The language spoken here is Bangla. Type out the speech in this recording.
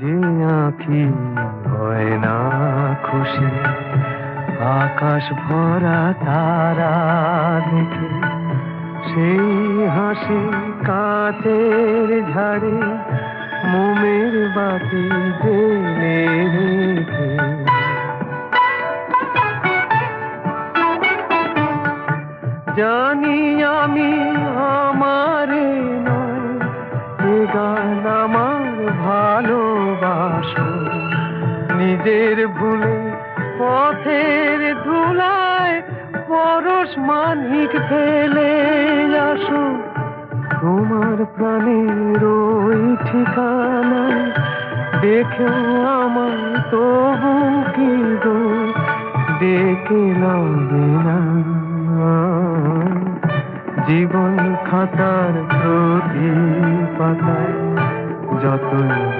যে আঁখি হয় না খুশি, আকাশ ভরা তারা দেখে সেই হাসি কাঁচের ঝাড়ে মোমের বাতি জেলে রেখে। জানি আমি আমার নয়, এ গান আমার ভালোবাসো। নিজের ভুলে পথের ধুলায় পরশ মানিক ফেলে আসো। তোমার প্রাণের ওই ঠিকানায় দেখেও আমার তবু কি গো ডেকে লাগে না। জীবন খাতার প্রতি পাতায় যতই